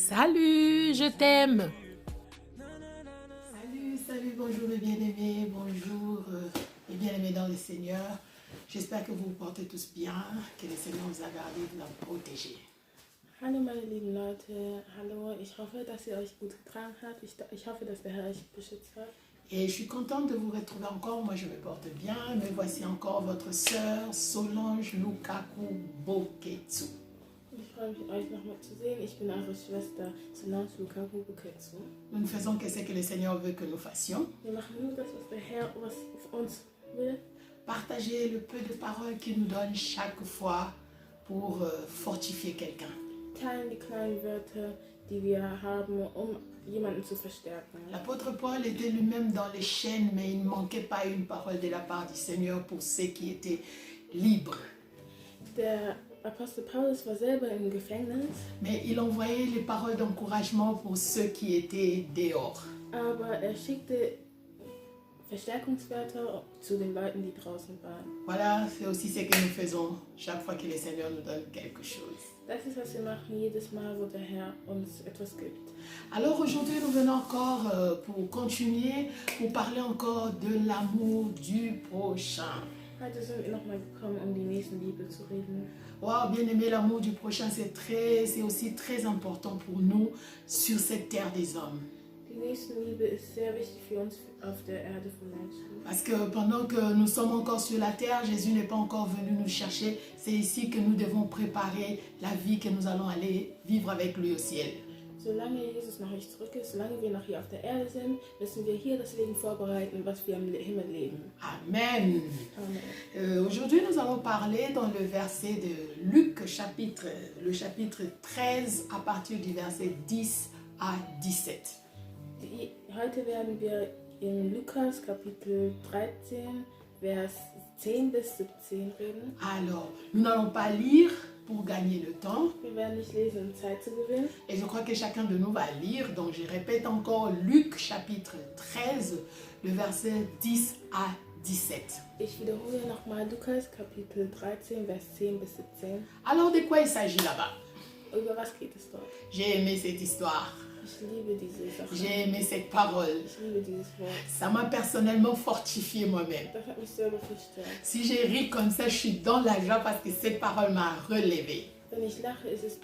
Salut, je t'aime. Salut, bonjour mes bien-aimés, bonjour mes bien-aimés dans le Seigneur. J'espère que vous vous portez tous bien, que le Seigneur vous a gardé, vous a protégé. Hallo meine lieben Leute, hallo, ich hoffe, dass ihr euch gut getragen habt, ich hoffe, dass der Herr euch beschützt hat. Et je suis contente de vous retrouver encore, moi je me porte bien, mais voici encore votre sœur Solange Lukaku Boketsu. Ich freue mich, euch nochmal zu sehen. Ich bin eure Schwester Solange Lukaku Buketsu. Nous ne faisons que ce que le Seigneur veut que nous fassions. Wir machen nur das, was der Herr was uns will. Partager le peu de paroles qu'il nous donne chaque fois pour fortifier quelqu'un. Teilen die kleinen Wörter, die wir haben, jemanden zu verstärken. L'apôtre Paul était lui-même dans les chaînes, mais il ne manquait pas une parole de la part du Seigneur pour ceux qui étaient libres. Der Apostel Paulus war selber im Gefängnis, Mais il envoyait les paroles d'encouragement pour ceux qui étaient dehors. aber er schickte Verstärkungswörter zu den Leuten, die draußen waren. Voilà, c'est aussi ce que nous faisons chaque fois que le Seigneur nous donne quelque chose. Das ist, was wir machen jedes Mal, wo der Herr uns etwas gibt. Alors aujourd'hui, nous venons encore pour continuer, pour parler encore de l'amour du prochain. Heute sind wir nochmal gekommen, um die Nächstenliebe zu reden. Wow, bien aimé, l'amour du prochain, c'est aussi très important pour nous sur cette terre des hommes. Die Nächstenliebe ist sehr wichtig für uns auf der Erde von Menschen. Parce que pendant que nous sommes encore sur la terre, Jésus n'est pas encore venu nous chercher. C'est ici que nous devons préparer la vie que nous allons aller vivre avec lui au ciel. Solange Jesus noch nicht zurück ist, solange wir noch hier auf der Erde sind, müssen wir hier das Leben vorbereiten, was wir im Himmel leben. Amen. Amen. Aujourd'hui, nous allons parler dans le verset de Luc, le chapitre 13, à partir du verset 10 à 17. Heute werden wir in Lukas Kapitel 13, Vers 10 bis 17 reden. Alors, nous n'allons pas lire pour gagner le temps. Wir werden nicht lesen, um Zeit zu gewinnen. Et je crois que chacun de nous va lire. Donc, je répète encore Luc, chapitre 13, le verset 10 à 17. Ich wiederhole nochmal Lukas Kapitel 13, Vers 10 bis 17. Alors, de quoi il s'agit là-bas? Über was geht es dort? J'ai aimé cette histoire. Ich liebe diese Sache. J'ai aimé cette parole. Ich liebe dieses Wort. Ça m'a personnellement fortifié moi-même. Das hat mich selber verstärkt. Si j'ai ri comme ça, je suis dans la joie parce que cette parole m'a relevé. Wenn ich lache, ist es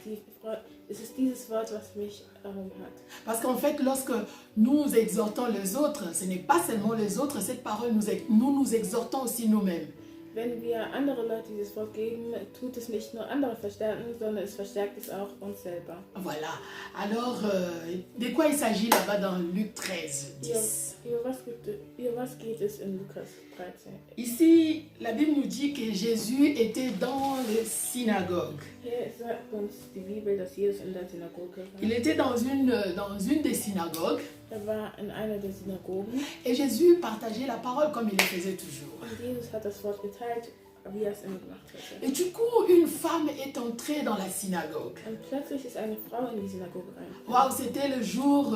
dieses Wort, was mich erhoben hat. Parce qu'en fait, lorsque nous exhortons les autres, ce n'est pas seulement les autres, cette parole, nous exhortons aussi nous-mêmes. Wenn wir andere Leute dieses Wort geben, tut es nicht nur andere verstärken, sondern es verstärkt es auch uns selber. Voilà. Alors, de quoi il s'agit là-bas dans Luc 13, 10? Über was geht es in Lukas 13? Ici, la Bible nous dit que Jésus était dans les synagogues. Hier sagt uns die Bibel, dass Jesus in der Synagoge war. Il était dans une des synagogues War in einer der Synagogen et Jésus partageait la parole comme il le faisait toujours. und Jesus hat das Wort geteilt, wie er es immer gemacht hatte. Et du coup, une femme est entrée dans la synagogue. Und plötzlich ist eine Frau in die Synagoge rein. Waouh, c'était le jour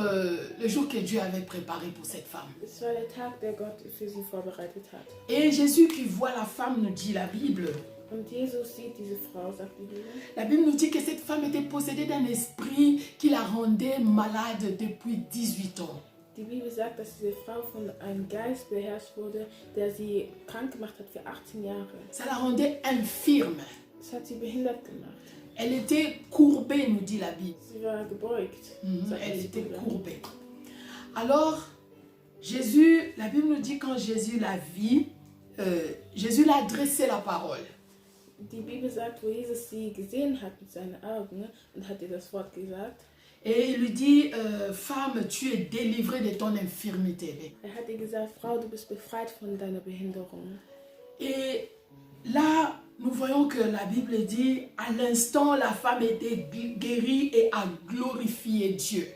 que Dieu avait préparé pour cette femme. Es war der Tag, der Gott für sie vorbereitet hat. Et Jésus qui voit la femme, nous dit la Bible. Und Jesus sieht diese Frau, sagt die Bibel. La Bible nous dit que cette femme était possédée d'un esprit qui la rendait malade depuis 18 ans. Die Bibel sagt, dass diese Frau von einem Geist beherrscht wurde, der sie krank gemacht hat für 18 Jahre. Ça la rendait infirme. Das hat sie behindert gemacht. Elle était courbée, nous dit la Bible. Sie war gebeugt. sagt Elle die était Bibel. courbée. Alors, Jésus, la Bible nous dit quand Jésus la vit, Jésus l'a adressé la parole. Die Bibel sagt, wo Jesus sie gesehen hat mit seinen Augen und hat ihr das Wort gesagt. Et il lui dit, femme, tu es délivrée de ton infirmité. Hat ihr gesagt, Frau, du bist befreit von deiner Behinderung. Et là, nous voyons que la Bible dit, à l'instant, la femme était guérie et a glorifié Dieu.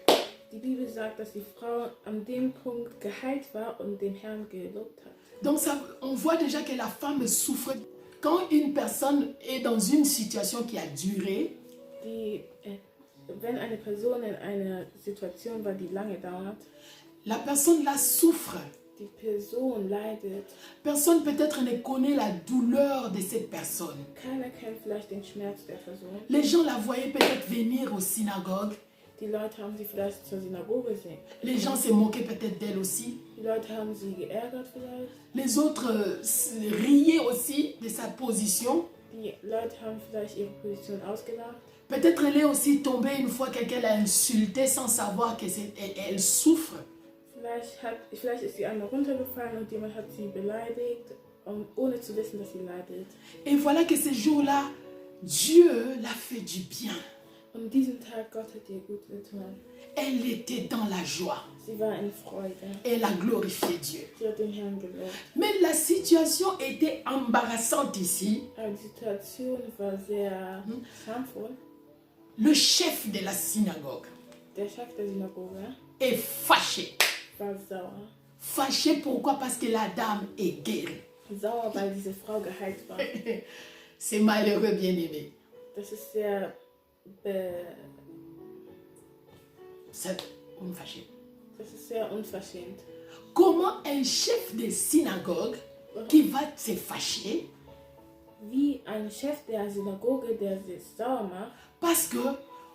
Die Bibel sagt, dass die Frau an dem Punkt geheilt war und den Herrn gelobt hat. Donc, on voit déjà que la femme souffre. Quand une personne est dans une situation qui a duré, Wenn eine Person in einer Situation war, die lange dauert, la personne là souffre. die Person leidet. Personne peut-être ne connaît la douleur de cette personne. Keiner kennt vielleicht den Schmerz der Person. Les gens la voyaient peut-être venir aux synagogues. Die Leute haben sie vielleicht zur Synagoge gesehen. Les gens se moquaient peut-être d'elle aussi. Die Leute haben sie geärgert vielleicht. Les autres riaient aussi de sa position. Die Leute haben vielleicht ihre Position ausgelacht. Peut-être elle est aussi tombée une fois quelqu'un l'a insultée sans savoir qu'elle souffre. Vielleicht ist sie einmal runtergefallen und jemand hat sie beleidigt, ohne zu wissen, dass sie leidet. Et voilà que ce jour-là, Dieu l'a fait du bien. Und diesen Tag, Gott hat ihr gut getan. Elle était dans la joie. Sie war in Freude. Elle a glorifié Dieu. Sie hat den Herrn gelobt. Mais la situation était embarrassante ici. Aber die Situation war sehr schamvoll. Le chef de la synagogue Der Chef der Synagoge est fâché. war sauer. Fâché pourquoi? Parce que la dame est guérie. Sauer, weil diese Frau geheilt war. C'est malheureux, bien-aimé. Das ist sehr C'est fâché. Das ist sehr unverschämt. Comment un chef de synagogue qui va se fâcher Wie ein Chef der Synagoge, der sich sauer macht, parce que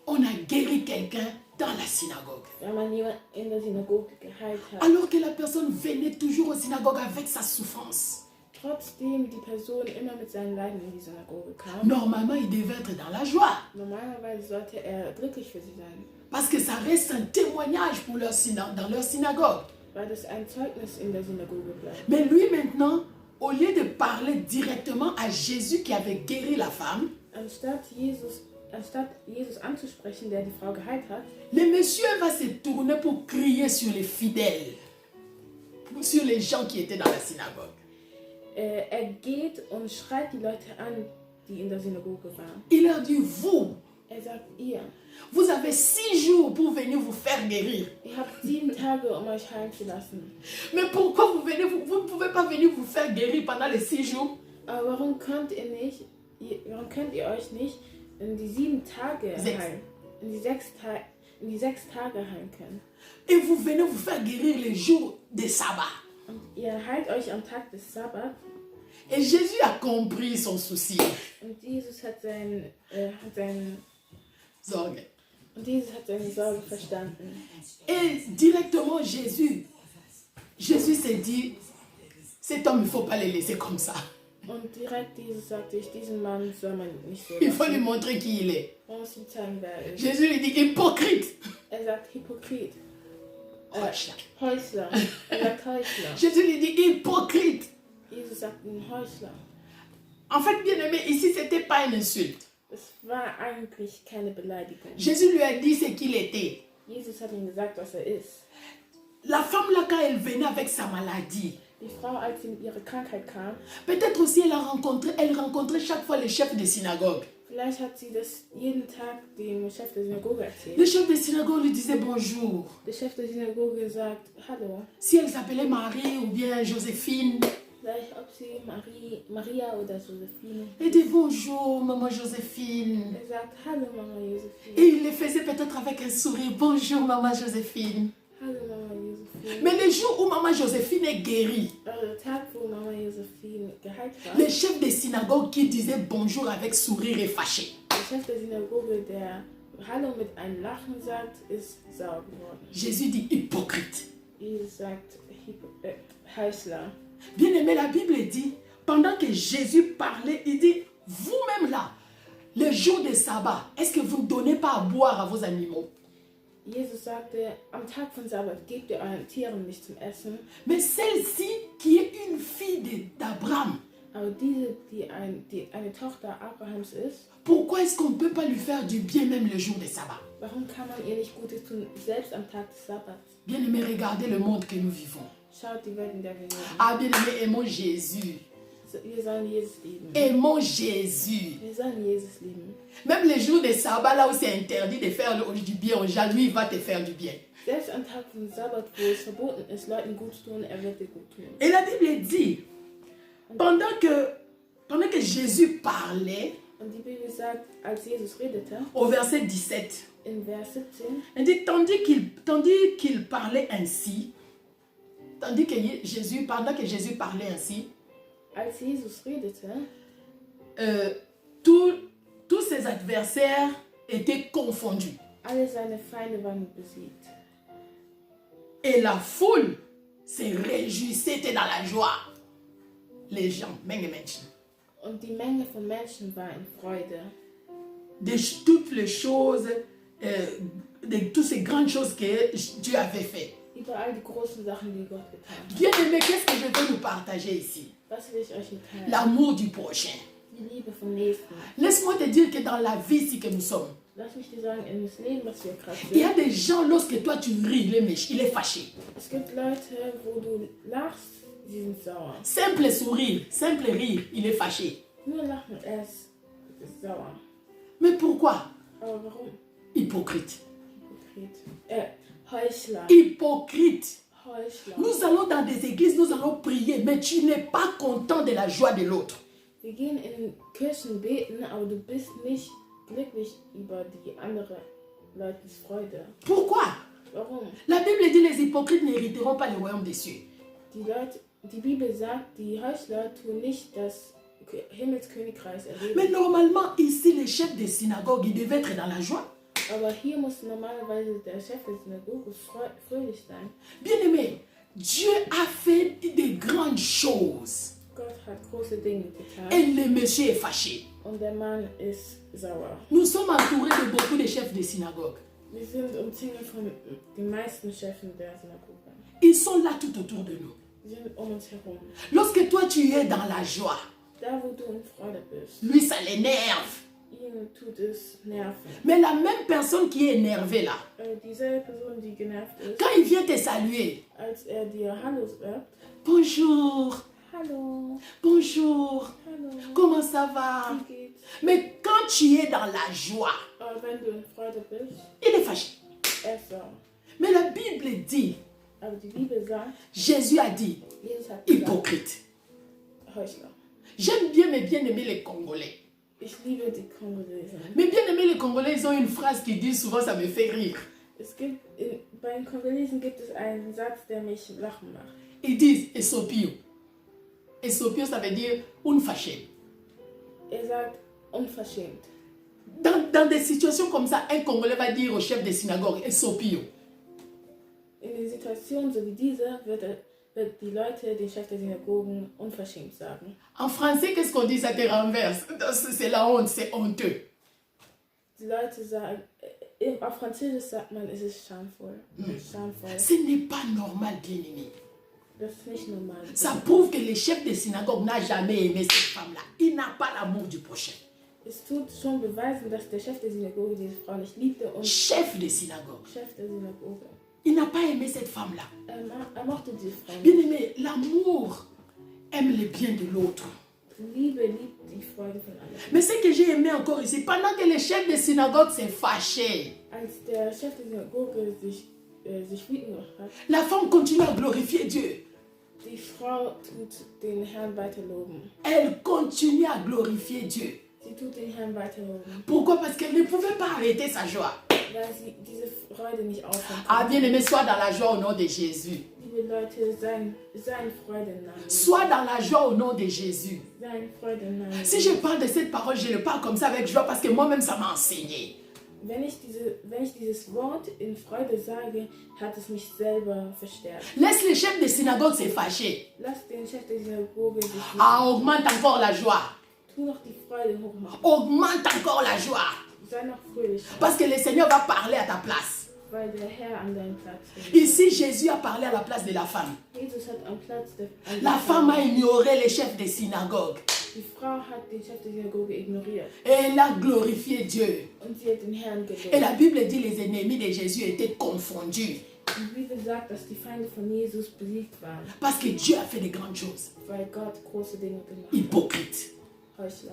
on a guéri quelqu'un dans la synagogue. wenn man jemanden in der Synagoge geheilt hat. Alors que la personne venait toujours aux synagogues avec sa souffrance. Trotzdem die Person immer mit seinen Leiden in die Synagoge kam. Normalement, il devait être dans la joie. Normalerweise sollte er glücklich für sie sein, Parce que ça reste un témoignage pour dans leur synagogue. weil das ein Zeugnis in der Synagoge bleibt. Mais lui maintenant, au lieu de parler directement à Jésus qui avait guéri la femme, Anstatt Jesus anzusprechen, der die Frau geheilt hat, le monsieur va se tourner pour crier sur les fidèles, sur les gens qui étaient dans la synagogue. er geht und schreit die Leute an, die in der Synagoge waren. Il leur dit, vous, Er sagt, ihr vous avez 6 jours pour venir vous faire guérir. habt 7 Tage, um euch heilen zu lassen. Mais pourquoi vous ne pouvez pas venir vous faire guérir pendant les 6 jours? Aber warum könnt ihr euch nicht in die 7 Tage heilen? In die 6 Tage heilen können. Et vous venez vous faire guérir les jours de sabbat. Und ihr heilt euch am Tag des Sabbat. Et Jésus a compris son souci. Und Jesus hat seine Sorge. Sorge verstanden. Et directement Jésus s'est dit, cet homme, il ne faut pas le laisser comme ça. Und direkt Jesus sagte ich, diesen Mann soll man nicht so Il faut lui lassen. montrer qui il est. Man muss ihm zeigen, wer er ist. Jésus lui dit, hypocrite. Er sagt Hypokrit. Heuchler. Häusler. Er sagt Häusler. Jésus lui dit, hypocrite. Jesus sagt ein Häusler. En fait, bien aimé, ici, ce n'était pas une insulte. Es war eigentlich keine Beleidigung. Jésus lui a dit ce qu'il était. Jesus hat ihm gesagt, was er ist. La femme là, quand elle venait avec sa maladie, Die Frau, als sie mit ihrer Krankheit kam, peut-être aussi elle rencontrait chaque fois le chef de synagogue. vielleicht hat sie das jeden Tag dem Chef der Synagoge erzählt. Le chef de synagogue lui disait bonjour. Der Chef der Synagoge sagt, hallo. Si elle s'appelait Marie ou bien Joséphine, Vielleicht ob sie Maria oder Josephine. elle dit bonjour, maman Joséphine. Er sagt, hallo Mama Et Josephine. il le faisait peut-être avec un sourire, bonjour maman Joséphine. Hallo Mama Josephine. Mais le jour où maman Joséphine est guérie, Der Tag, wo Mama Josephine geheilt war, le chef de synagogue qui disait bonjour avec sourire est fâché. der Chef der Synagoge, der Hallo mit einem Lachen sagt, ist sauer geworden. Jésus dit hypocrite. Jesus sagt, Häusler. Bien aimé, la Bible dit, pendant que Jésus parlait, il dit, vous-même là, le jour de sabbat, est-ce que vous ne donnez pas à boire à vos animaux? Jesus sagte, am Tag von Sabbat gebt ihr euren Tieren nicht zum Essen, Mais celle-ci, qui est une fille d'Abraham, aber diese, die eine Tochter Abrahams ist, pourquoi est-ce qu'on ne peut pas lui faire du bien même le jour de sabbat? warum kann man ihr nicht Gutes tun, selbst am Tag des Sabbats? Bien aimé, regardez le monde que nous vivons. Schaut die Welt, in der wir leben. Ah, bien aimé, aimons Jésus. Wir sollen Jesus lieben. Aimons Jésus. Wir sollen Jesus lieben. Même les jours de sabbat, là où c'est interdit de faire du bien aux gens, lui, il va te faire du bien. Selbst am Tag vom Sabbat, wo es verboten ist, Leuten gut zu tun, er wird dir gut tun. Et la Bible dit, pendant que Jésus parlait, Und die Bibel sagt, als Jesus redete, au verset 17, in Vers 17, elle dit, tandis qu'il parlait ainsi, pendant que Jésus parlait ainsi, als Jesus redete, tous ses adversaires étaient confondus. alle seine Feinde waren besiegt. Et la foule se réjouissait, était dans la joie. Les gens, Menge Menschen. Und die Menge von Menschen war in Freude. De toutes les choses, de toutes ces grandes choses que Dieu avait fait. Über all die großen Sachen, die Gott getan hat. Bien aimé, qu'est-ce que je veux nous partager ici? Was will ich euch mitteilen? L'amour du prochain. Die Liebe vom Nächsten. Laisse-moi te dire que dans la vie ici que nous sommes, Lass mich dir sagen, in das Leben, was wir gerade il y a sind, des gens, lorsque toi tu ris, il est fâché. es gibt Leute, wo du lachst, sie sind sauer. Simple sourire, simple rire, il est fâché. Nur lachen, ist sauer. Mais pourquoi? Aber warum? Hypocrite. Hypocrite. Heuchler. Hypocrite. Heuchler. Nous allons dans des églises, nous allons prier, mais tu n'es pas content de la joie de l'autre. Wir gehen in Kirchen beten, aber du bist nicht glücklich über die andere Leutes Freude. Pourquoi? Warum? La Bible dit les hypocrites n'hériteront pas le royaume des cieux. Die Bibel sagt, die Heuchler tun nicht das Himmelskönigreich erleben. Mais normalement, ici, les chefs des synagogues, ils devaient être dans la joie. Aber hier muss normalerweise der Chef der Synagoge fröhlich sein. Bien aimé, Dieu a fait de grandes choses. Gott hat große Dinge getan. Et le monsieur est fâché. Und der Mann ist sauer. Nous sommes entourés de beaucoup de chefs de synagogues. Wir sind umzingelt von den meisten Chefen der Synagoge. Ils sont là tout autour de nous. Sie sind uns herum. Lorsque toi tu es dans la joie, Da, wo du in Freude bist, lui ça l'énerve. ihn tut es nerven. Mais la même personne qui est énervée là, Dieselbe Person, die genervt ist, quand il vient te saluer, als dir Hallo sagt, bonjour, Hallo, bonjour, Hallo, comment ça va? wie geht's? Mais quand tu es dans la joie, Aber wenn du in Freude bist, il est fâché. ist sauer. Mais la Bible dit, Aber die Bibel sagt, Jésus a dit, Jesus hat gesagt, hypocrite. Heuchler. J'aime bien mes bien-aimés les Congolais. Ich liebe die Kongolesen. Mes bien-aimés les Congolais, ils ont une phrase qui dit souvent, ça me fait rire. Bei den Kongolesen gibt es einen Satz, der mich lachen macht. Ils disent Esopio. Esopio, ça veut dire un fâché. Sagt, unverschämt. Dans des situations comme ça, un Congolais va dire au chef de synagogue, Esopio. In den Situationen so wie diese wird die Leute, den Chef der Synagogen, unverschämt sagen. En français, qu'est-ce qu'on dit? Ça te renverse. C'est la honte, c'est honteux. Die Leute sagen, auf Französisch sagt man, es ist schamvoll. Schamvoll. Ce n'est pas normal, bien-aimé. Das ist nicht normal. Ça prouve que le chef de synagogue n'a jamais aimé cette femme-là. Il n'a pas l'amour du prochain. Es tut schon beweisen, dass der Chef der Synagoge diese Frau nicht liebte und Chef de synagogue. Chef der Synagoge. Il n'a pas aimé cette femme-là. Mochte diese Frau nicht. Bien-aimé, l'amour aime le bien de l'autre. Liebe liebt die Freude von anderen. Mais ce que j'ai aimé encore ici, pendant que le chef de synagogue s'est fâché, Als der Chef der Synagoge sich wütend gemacht hat, la femme continue à glorifier Dieu. die Frau tut den Herrn weiter loben. Elle continue à glorifier Dieu. Sie tut den Herrn weiter loben, Pourquoi? Parce qu'elle ne pouvait pas arrêter sa joie. weil sie diese Freude nicht aufhören Ah, kann. bien aimé, sois dans la joie au nom de Jésus. Liebe Leute, sein Freude im Namen. Sois dans la joie au nom de Jésus. Sein Freude im Namen. Si je parle de cette parole, je le parle comme ça avec joie parce que moi-même, ça m'a enseigné. Wenn ich dieses Wort in Freude sage, hat es mich selber verstärkt. Laisse le chef de synagogue se fâcher. Lass den Chef der Synagoge sich nicht. Ah, augmente encore la joie. Tu noch die Freude hochmachen. Augmente encore la joie. Sei noch fröhlich, Parce que le Seigneur va parler à ta place. weil der Herr an deinem Platz ist. Ici, Jésus a parlé à la place de la femme. Jesus hat am Platz an La femme a ignoré le chef de synagogue. Die Frau hat den Chef der Synagoge ignoriert Et elle a glorifié Dieu. und sie hat den Herrn Et gelobt. la Bible dit les ennemis de Jésus étaient confondus. Die Bibel sagt, dass die Feinde von Jesus besiegt waren, Parce que Dieu a fait de grandes choses. weil Gott große Dinge gemacht hat. Hypocrite. Heuchler.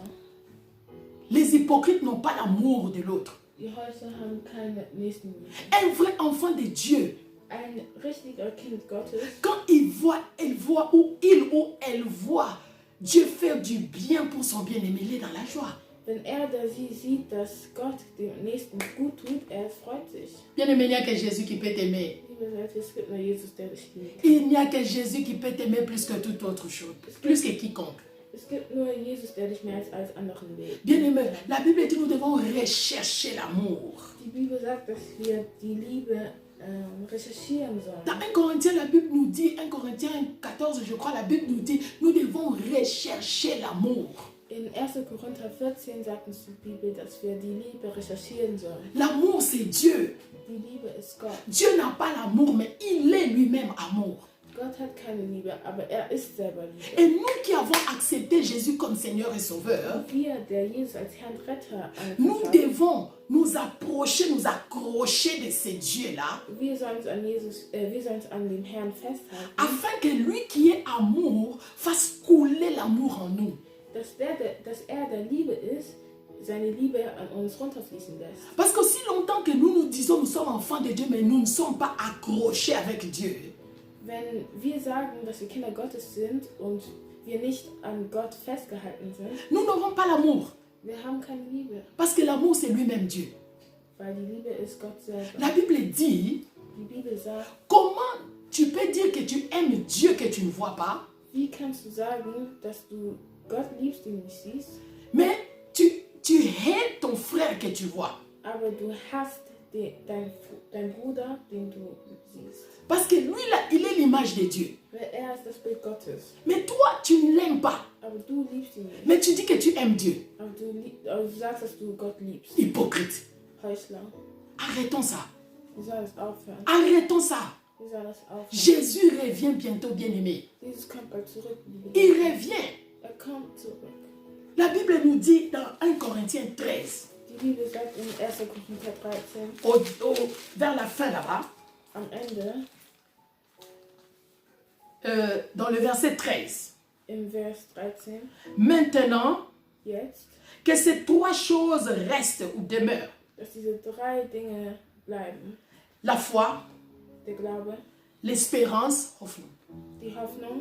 Les hypocrites n'ont pas l'amour de l'autre. Die Heuchler haben keine Nächstenliebe. Un vrai enfant de Dieu, Ein richtiger Kind Gottes, quand il voit, elle voit ou il ou elle voit Dieu faire du bien pour son bien-aimé, il est dans la joie. wenn oder sie sieht, dass Gott dem Nächsten gut tut, freut sich. Bien-aimé, il n'y a que Jésus qui peut t'aimer. Liebe Leute, es gibt nur Jesus, der dich liebt. Il n'y a que Jésus qui peut t'aimer plus que toute autre chose, plus que quiconque. Es gibt nur Jesus, der dich mehr als alles andere liebt. Bien-aimé, la Bible dit nous devons rechercher l'amour. Die Bibel sagt, dass wir die Liebe recherchieren sollen. Dans 1 Corinthiens, la Bible nous dit, 1 Corinthiens 14, je crois, la Bible nous dit, nous devons rechercher l'amour. In 1. Korinther 14 sagt uns die Bibel, dass wir die Liebe recherchieren sollen. L'amour, c'est Dieu. Die Liebe ist Gott. Dieu n'a pas l'amour, mais il est lui-même amour. Gott hat keine Liebe, aber er ist selber Liebe. Et nous qui avons accepté Jésus comme Seigneur et Sauveur, Wir, der Jesus als Herrn und Retter nous anerkannt haben, devons nous approcher, nous accrocher de ce Dieu-là, wir sollen uns an Jesus, wir sollen uns an den Herrn festhalten, afin que lui qui est amour fasse couler l'amour en nous. dass er der Liebe ist, seine Liebe an uns runterfließen lässt. Parce qu'aussi longtemps que nous nous disons nous sommes enfants de Dieu, mais nous ne sommes pas accrochés avec Dieu, Wenn wir sagen, dass wir Kinder Gottes sind und wir nicht an Gott festgehalten sind, nous n'aurons pas l'amour. wir haben keine Liebe, Parce que l'amour, c'est lui-même Dieu. weil die Liebe ist Gott selber. La Bible dit, Die Bibel sagt, comment tu peux dire que tu aimes Dieu que tu ne vois pas, wie kannst du sagen, dass du Gott liebst, den du nicht siehst, mais tu hais ton frère que tu vois. aber du hasst dein Bruder, den du siehst. Parce que lui, là, il est l'image de Dieu. Weil er ist das Bild Gottes. Mais toi, tu ne l'aimes pas. Aber du liebst ihn nicht. Mais tu dis que tu aimes Dieu. Aber du sagst, dass du Gott liebst. Hypocrite. Heuchler. Arrêtons ça. Wir sollen es aufhören. Arrêtons ça. Wir sollen es aufhören. Jésus revient bientôt, bien-aimé. Jesus kommt bald zurück. Il revient. Er kommt zurück. La Bible nous dit dans 1 Corinthiens 13, Die Bibel sagt in 1. Korinther 13, vers la fin là-bas, am Ende, dans le verset 13. im Vers 13, Maintenant, jetzt, que ces trois choses restent ou demeurent. dass diese 3 Dinge bleiben. La foi, Der Glaube, l'espérance, Hoffnung, die Hoffnung,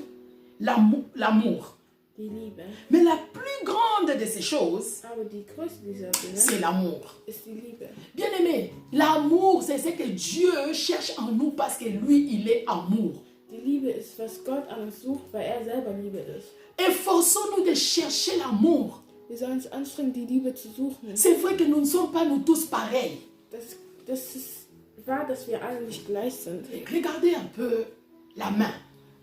l'amour. die Liebe. Mais la plus grande de ces choses, Aber die größte dieser Dinge c'est l'amour. ist die Liebe. Bien-aimé, l'amour, c'est ce que Dieu cherche en nous parce que lui, il est amour. Die Liebe ist, was Gott an uns sucht, weil er selber Liebe ist. Efforçons-nous de chercher l'amour. Wir sollen uns anstrengen, die Liebe zu suchen. C'est vrai que nous ne sommes pas nous tous pareils. Das ist wahr, dass wir alle nicht gleich sind. Regardez un peu la main.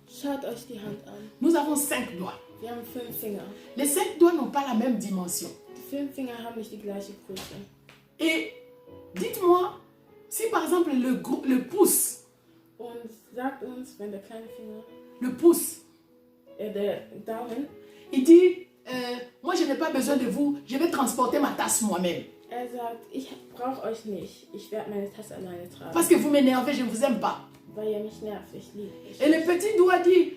Schaut euch die Hand an. Nous avons 5 doigts. Wir haben 5 Finger. Les 5 doigts n'ont pas la même dimension. Die 5 Finger haben nicht die gleiche Größe. Et dites-moi, si par exemple le pouce, Und sagt uns, wenn der kleine Finger, le pouce, der Daumen, il dit, moi je n'ai pas besoin de vous, je vais transporter ma tasse moi-même. er sagt, ich brauche euch nicht. Ich werde meine Tasse alleine tragen. Parce que vous m'énervez, je ne vous aime pas. Weil ihr mich nervt, ich liebe euch. Et le petit doigt dit,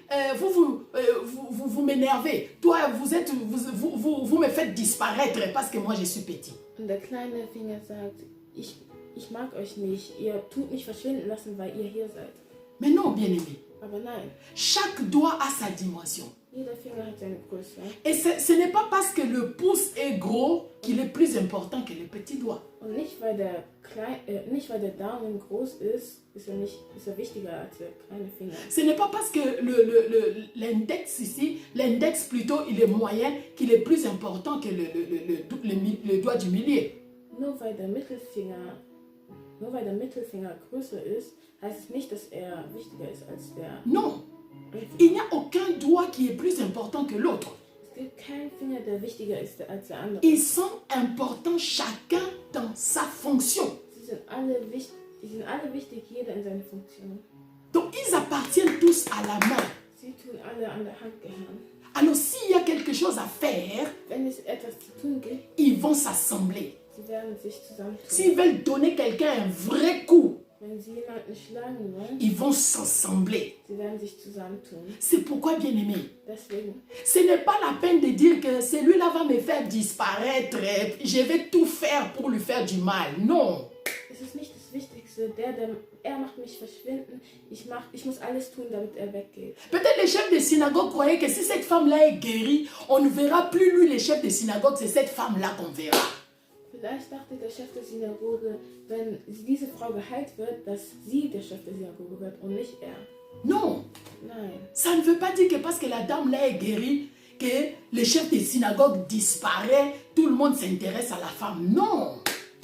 vous m'énervez. Toi, vous me faites disparaître parce que moi je suis petit. Und der kleine Finger sagt, ich mag euch nicht. Ihr tut mich verschwinden lassen, weil ihr hier seid. Mais non, bien-aimé. Aber nein, Chaque doigt a sa dimension. jeder Finger hat seine Größe. Et ce n'est pas parce que le pouce est gros qu'il est plus important que le petit doigt. Und nicht weil der Daumen groß ist, ist er wichtiger als der kleine Finger. Ce n'est pas parce que l'index ici, l'index plutôt, il est moyen, qu'il est plus important que le doigt du milieu. Nur weil der Mittelfinger größer ist, heißt es nicht, dass er wichtiger ist als der. Non, il n'y a aucun doigt qui est plus important que l'autre. Es gibt keinen Finger, der wichtiger ist als der andere. Ils sont importants chacun dans sa fonction. Sie sind alle wichtig, jeder in seine Funktion. Donc ils appartiennent tous à la main. Sie tun alle an der Hand gehören. Alors s'il y a quelque chose à faire, Wenn es etwas zu tun gibt, ils vont s'assembler. sie werden sich zusammentun. S'ils veulent donner quelqu'un un vrai coup, Wenn sie jemanden schlagen wollen, ils vont s'assembler. sie werden sich zusammentun. C'est pourquoi, bien-aimé, Deswegen, ce n'est pas la peine de dire que celui-là va me faire disparaître, je vais tout faire pour lui faire du mal. Non. es ist nicht das Wichtigste, er macht mich verschwinden, ich muss alles tun, damit er weggeht. Peut-être les chefs de synagogue croyaient que si cette femme-là est guérie, on ne verra plus lui, les chefs de synagogue, c'est cette femme-là qu'on verra. Vielleicht dachte der Chef der Synagoge, wenn diese Frau geheilt wird, dass sie der Chef der Synagoge wird und nicht er. Non. Nein. Ça ne veut pas dire que parce que la dame là est guérie, que le chef de synagogue disparaît, tout le monde s'intéresse à la femme. Non.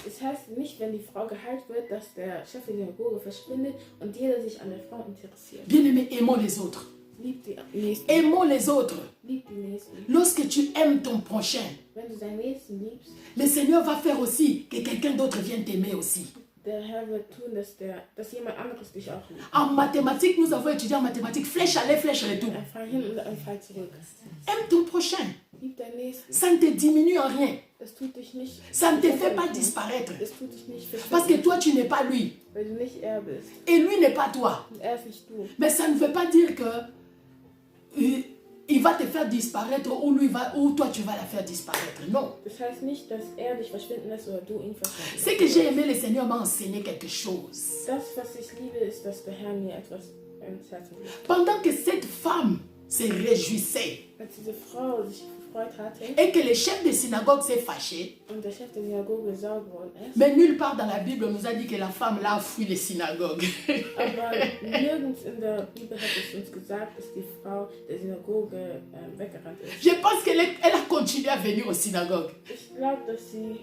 Es heißt nicht, wenn die Frau geheilt wird, dass der Chef der Synagoge verschwindet und jeder sich an der Frau interessiert. Bien-aimés, aimons les autres. Lieb die Nächsten. Aimons les autres. Lieb die Nächsten. Lorsque tu aimes ton prochain, Wenn du deinen Nächsten liebst, le Seigneur va faire aussi que quelqu'un d'autre vienne t'aimer aussi. der Herr wird tun, dass jemand anderes dich auch liebt. En mathématiques, nous avons étudié en mathématiques, flèche aller, flèche retour. Ein Fall hin und ein Fall zurück. Aime ton prochain. Lieb deinen Nächsten. Ça ne te diminue en rien. Das tut dich nicht. Ça ne te fait pas disparaître. Das tut dich nicht Parce que verschwinden, toi, tu n'es pas lui. weil du nicht er bist. Et lui n'est pas toi. Und er ist nicht du. Mais ça ne veut pas dire que il va te faire disparaître ou toi tu vas la faire disparaître. Non. Das heißt nicht, dass er dich verschwinden lässt oder du ihn verschwinden Ce que j'ai aimé, le Seigneur m'a enseigné quelque chose. Das, was ich liebe, ist, dass der Herr mir etwas ins Herzen legt. Pendant que cette femme se réjouissait Als diese Frau sich gefreut hatte et que le chef de synagogue s'est fâché, und der Chef der Synagoge sauer geworden ist, mais nulle part dans la Bible on nous a dit que la femme là a fui les synagogues. aber nirgends in der Bibel hat es uns gesagt, dass die Frau der Synagoge weggerannt ist. Je pense qu'elle a continué à venir aux synagogues. Ich glaube, dass sie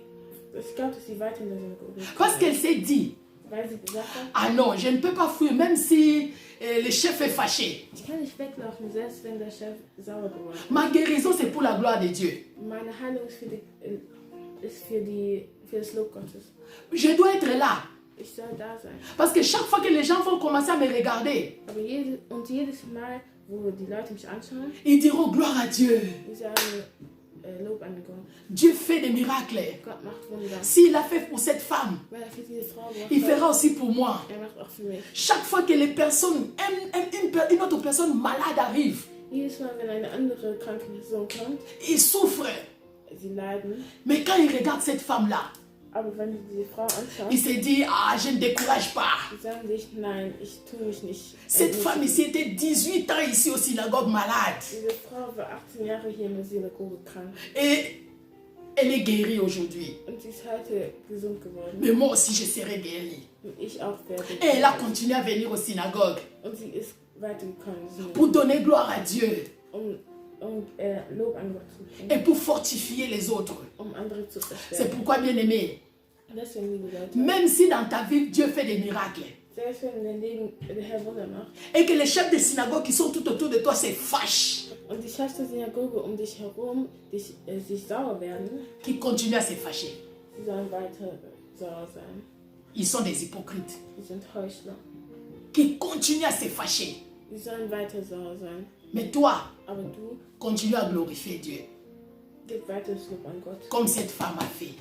weiter in der Synagoge ist. Parce qu'elle s'est dit, Weil sie gesagt hat, ah non, je ne peux pas fuir même si le chef est fâché. ich kann nicht weglaufen, selbst wenn der Chef sauer geworden ist. Ma guérison c'est pour la gloire de Dieu. Meine Heilung ist für das Lob Gottes. Je dois être là. Ich soll da sein. Parce que chaque fois que les gens vont commencer à me regarder, Aber jedes Mal, wo die Leute mich anschauen, ils diront gloire à Dieu. die sagen Lob an Gott. Dieu fait des miracles. Gott macht Wunder. S'il a fait pour cette femme, Weil er für diese Frau gemacht il hat, fera aussi pour moi. er macht auch für mich. Chaque fois que les personnes, une autre personne malade arrive, Jedes Mal, wenn eine andere kranke Person kommt, ils souffrent. sie leiden. Mais quand ils regardent cette femme-là, Aber wenn sie diese Frau ils anschauen, se disent, ah, je ne décourage pas. sie sagen sich, nein, ich tue mich nicht. Cette femme ici était 18 ans ici au synagogue malade. Diese Frau war 18 Jahre hier in der Synagoge krank. Et elle est guérie aujourd'hui. Und sie ist heute gesund geworden. Mais moi aussi, je serai guérie. Und ich auch werde. Et elle a continué à venir au synagogue Und sie ist weitergekommen, in die Synagoge, pour donner gloire à Dieu um Lob an Gott zu bringen, et pour fortifier les autres. andere zu C'est verstärken. pourquoi, bien aimé, Deswegen, liebe Leute, même si dans ta vie, Dieu fait des miracles, selbst wenn in deinem Leben der Herr Wunder macht et que les chefs de synagogue qui sont tout autour de toi se fâchent, und die Chefs der Synagoge um dich herum sich sauer werden, qui continuent à se fâcher, sie sollen weiter sauer sein. ils sont des hypocrites. Sie sind Heuchler. Qui continuent à se fâcher. Sie sollen weiter sauer sein. Mais toi, Aber du, continue à glorifier Dieu, gib weiter das Lob an Gott, comme cette femme a fait.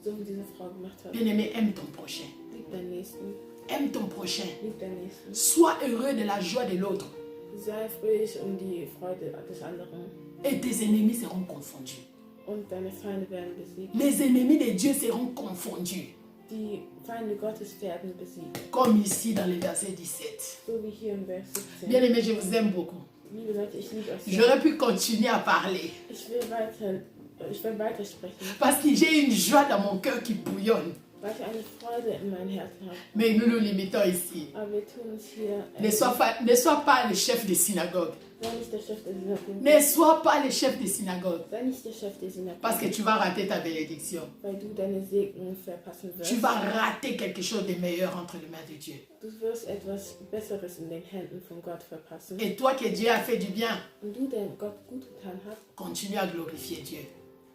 so wie diese Frau gemacht hat. Bien aimé, aime ton prochain. Lieb deinen Nächsten. Aime ton prochain. Lieb deinen Nächsten. Sois heureux de la joie de l'autre. Sei fröhlich die Freude des anderen. Et tes ennemis seront confondus. Und deine Feinde werden besiegt. Les ennemis de Dieu seront confondus. Die Feinde Gottes werden besiegt. Comme ici dans le verset 17. So wie hier im Vers 17. Bien aimé, je vous aime beaucoup. Liebe Leute, ich liebe euch sehr. J'aurais pu continuer à parler. Ich will weiter sprechen, Parce que j'ai une joie dans mon cœur qui bouillonne. weil ich eine Freude in meinem Herzen habe. Mais nous nous limitons ici. Aber wir tun uns hier. Ne sois pas le chef de synagogue. Sei nicht der Chef der Synagoge. Ne sois pas le chef de synagogue. Sei nicht der Chef der Synagoge. Parce que tu vas rater ta bénédiction. Weil du deine Segnung verpassen wirst. Tu vas rater quelque chose de meilleur entre les mains de Dieu. Du wirst etwas Besseres in den Händen von Gott verpassen. Et toi que Dieu a fait du bien, Und du, der Gott gut getan hat, continue à glorifier Dieu.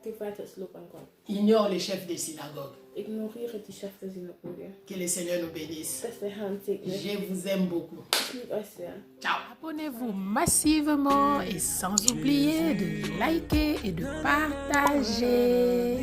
gib weiter das Lob an Gott. Ignore les chefs de synagogue. Ignoriere die Chefs der Synagoge. Que le Seigneur nous bénisse. Dass der Herr uns segnet. Je vous aime beaucoup. Ich liebe euch sehr. Ciao. Abonnez-vous massivement et sans oublier de liker et de partager.